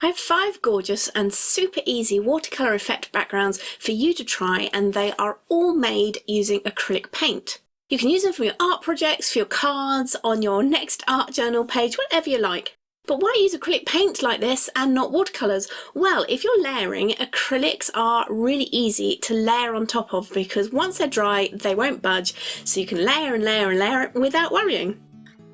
I have 5 gorgeous and super easy watercolour effect backgrounds for you to try, and they are all made using acrylic paint. You can use them for your art projects, for your cards, on your next art journal page, whatever you like. But why use acrylic paint like this and not watercolours? Well, if you're layering, acrylics are really easy to layer on top of because once they're dry, they won't budge, so you can layer and layer and layer without worrying.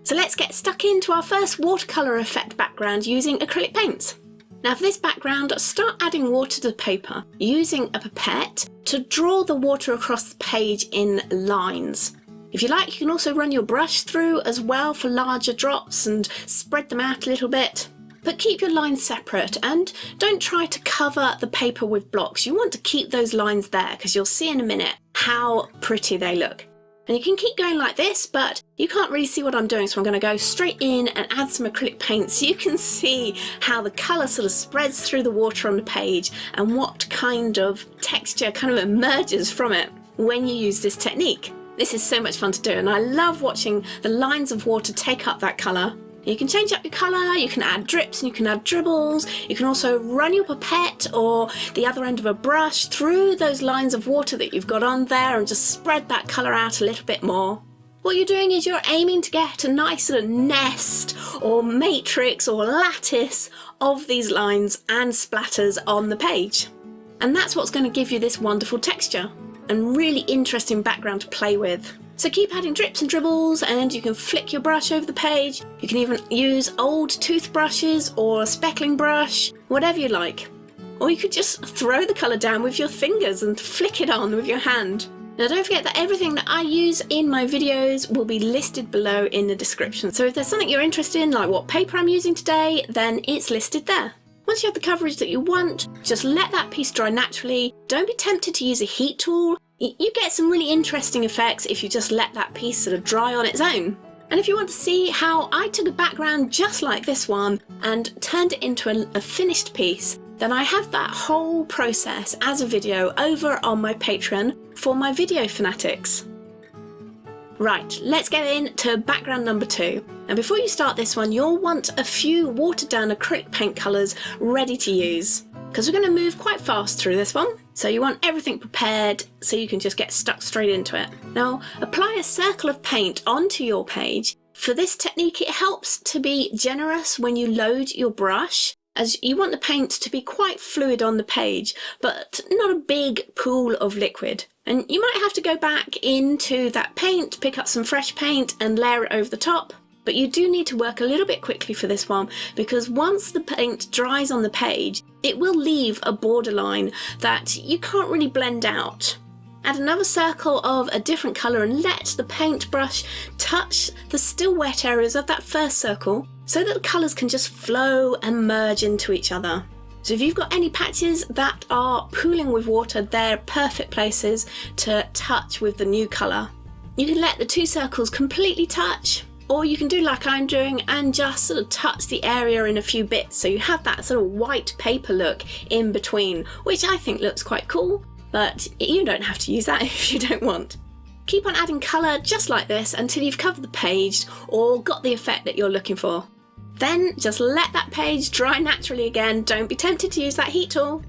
So let's get stuck into our first watercolour effect background using acrylic paints. Now for this background, start adding water to the paper using a pipette to draw the water across the page in lines. If you like, you can also run your brush through as well for larger drops and spread them out a little bit. But keep your lines separate and don't try to cover the paper with blocks. You want to keep those lines there because you'll see in a minute how pretty they look. And you can keep going like this, but you can't really see what I'm doing, so I'm going to go straight in and add some acrylic paint so you can see how the colour sort of spreads through the water on the page and what kind of texture kind of emerges from it when you use this technique. This is so much fun to do, and I love watching the lines of water take up that colour. You can change up your colour, you can add drips and you can add dribbles, you can also run your pipette or the other end of a brush through those lines of water that you've got on there and just spread that colour out a little bit more. What you're doing is you're aiming to get a nice sort of nest or matrix or lattice of these lines and splatters on the page. And that's what's going to give you this wonderful texture and really interesting background to play with. So keep adding drips and dribbles, and you can flick your brush over the page. You can even use old toothbrushes or a speckling brush, whatever you like. Or you could just throw the colour down with your fingers and flick it on with your hand. Now don't forget that everything that I use in my videos will be listed below in the description. So if there's something you're interested in, like what paper I'm using today, then it's listed there. Once you have the coverage that you want, just let that piece dry naturally. Don't be tempted to use a heat tool. You get some really interesting effects if you just let that piece sort of dry on its own. And if you want to see how I took a background just like this one and turned it into a finished piece, then I have that whole process as a video over on my Patreon for my video fanatics. Right, let's get into background number 2. And before you start this one, you'll want a few watered down acrylic paint colours ready to use, because we're going to move quite fast through this one. So you want everything prepared so you can just get stuck straight into it. Now apply a circle of paint onto your page. For this technique, it helps to be generous when you load your brush, as you want the paint to be quite fluid on the page, but not a big pool of liquid. And you might have to go back into that paint, pick up some fresh paint and layer it over the top. But you do need to work a little bit quickly for this one, because once the paint dries on the page, it will leave a borderline that you can't really blend out. Add another circle of a different colour and let the paintbrush touch the still wet areas of that first circle so that the colours can just flow and merge into each other. So if you've got any patches that are pooling with water, they're perfect places to touch with the new colour. You can let the 2 circles completely touch, or you can do like I'm doing and just sort of touch the area in a few bits so you have that sort of white paper look in between, which I think looks quite cool, but you don't have to use that if you don't want. Keep on adding colour just like this until you've covered the page or got the effect that you're looking for. Then just let that page dry naturally again. Don't be tempted to use that heat tool.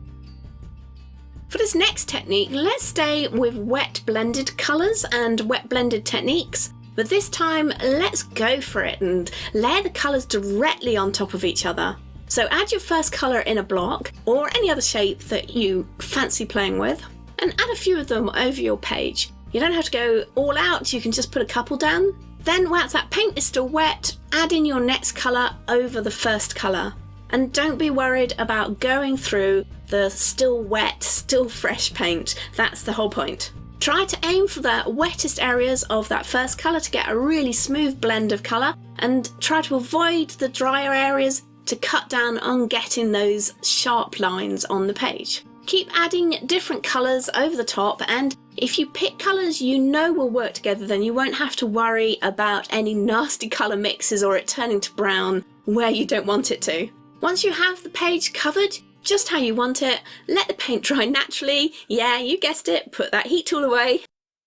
For this next technique, let's stay with wet blended colours and wet blended techniques. But this time, let's go for it and layer the colours directly on top of each other. So add your first colour in a block or any other shape that you fancy playing with, and add a few of them over your page. You don't have to go all out, you can just put a couple down. Then once that paint is still wet, add in your next colour over the first colour. And don't be worried about going through the still wet, still fresh paint. That's the whole point. Try to aim for the wettest areas of that first colour to get a really smooth blend of colour, and try to avoid the drier areas to cut down on getting those sharp lines on the page. Keep adding different colours over the top, and if you pick colours you know will work together, then you won't have to worry about any nasty colour mixes or it turning to brown where you don't want it to. Once you have the page covered just how you want it, let the paint dry naturally. Yeah, you guessed it, put that heat tool away,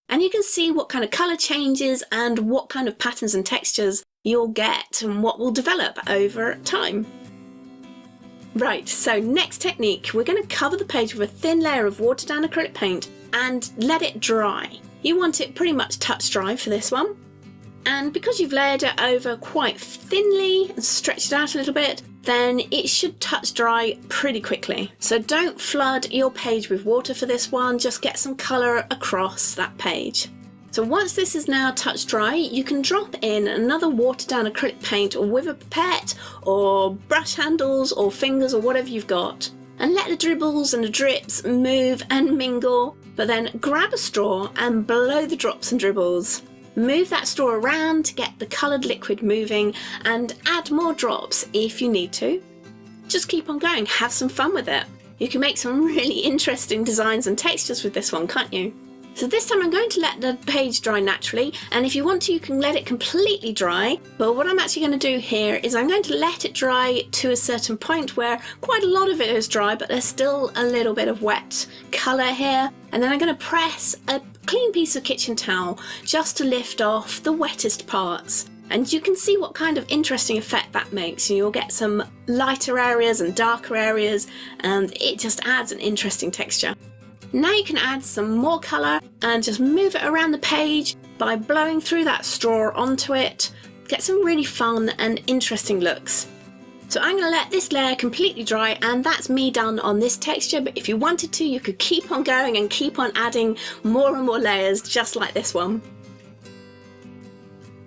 and you can see what kind of colour changes and what kind of patterns and textures you'll get and what will develop over time. Right, so next technique, we're going to cover the page with a thin layer of watered down acrylic paint and let it dry. You want it pretty much touch dry for this one. And because you've layered it over quite thinly and stretched it out a little bit, then it should touch dry pretty quickly. So don't flood your page with water for this one, just get some colour across that page. So once this is now touch dry, you can drop in another watered down acrylic paint with a pipette or brush handles or fingers or whatever you've got, and let the dribbles and the drips move and mingle, but then grab a straw and blow the drops and dribbles. Move that straw around to get the coloured liquid moving and add more drops if you need to. Just keep on going, have some fun with it. You can make some really interesting designs and textures with this one, can't you? So this time I'm going to let the page dry naturally, and if you want to you can let it completely dry, but what I'm actually going to do here is I'm going to let it dry to a certain point where quite a lot of it is dry, but there's still a little bit of wet colour here, and then I'm going to press a clean piece of kitchen towel just to lift off the wettest parts. And you can see what kind of interesting effect that makes. You'll get some lighter areas and darker areas, and it just adds an interesting texture. Now you can add some more colour and just move it around the page by blowing through that straw onto it. Get some really fun and interesting looks. So I'm going to let this layer completely dry, and that's me done on this texture, but if you wanted to you could keep on going and keep on adding more and more layers just like this one.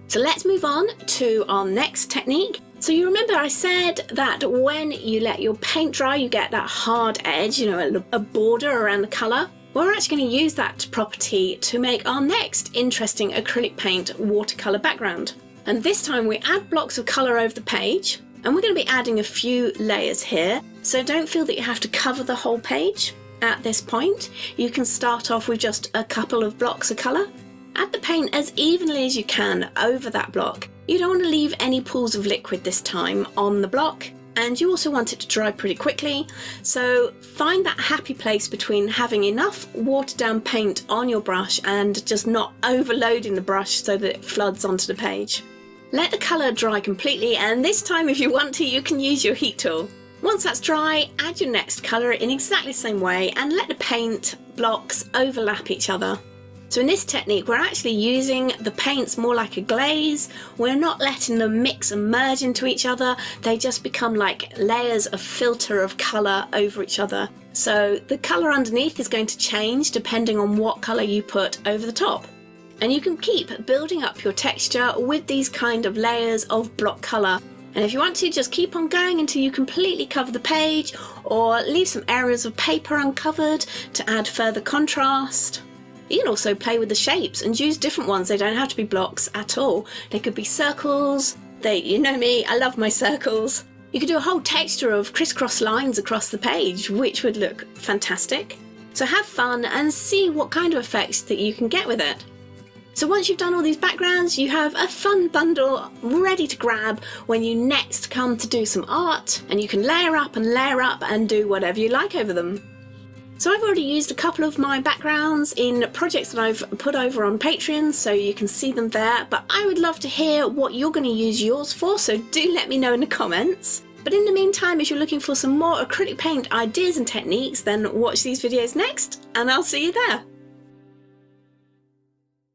So let's move on to our next technique. So you remember I said that when you let your paint dry you get that hard edge, you know, a border around the colour. Well, we're actually going to use that property to make our next interesting acrylic paint watercolour background. And this time we add blocks of colour over the page, and we're going to be adding a few layers here, so don't feel that you have to cover the whole page at this point. You can start off with just a couple of blocks of colour. Add the paint as evenly as you can over that block. You don't want to leave any pools of liquid this time on the block, and you also want it to dry pretty quickly, so find that happy place between having enough watered down paint on your brush and just not overloading the brush so that it floods onto the page. Let the colour dry completely, and this time if you want to you can use your heat tool. Once that's dry, add your next colour in exactly the same way and let the paint blocks overlap each other. So in this technique we're actually using the paints more like a glaze. We're not letting them mix and merge into each other, they just become like layers of filter of colour over each other. So the colour underneath is going to change depending on what colour you put over the top. And you can keep building up your texture with these kind of layers of block colour. And if you want to, just keep on going until you completely cover the page, or leave some areas of paper uncovered to add further contrast. You can also play with the shapes and use different ones. They don't have to be blocks at all. They could be circles. You know me, I love my circles. You could do a whole texture of crisscross lines across the page, which would look fantastic. So have fun and see what kind of effects that you can get with it. So once you've done all these backgrounds, you have a fun bundle ready to grab when you next come to do some art, and you can layer up and do whatever you like over them. So I've already used a couple of my backgrounds in projects that I've put over on Patreon, so you can see them there, but I would love to hear what you're going to use yours for, so do let me know in the comments. But in the meantime, if you're looking for some more acrylic paint ideas and techniques, then watch these videos next, and I'll see you there.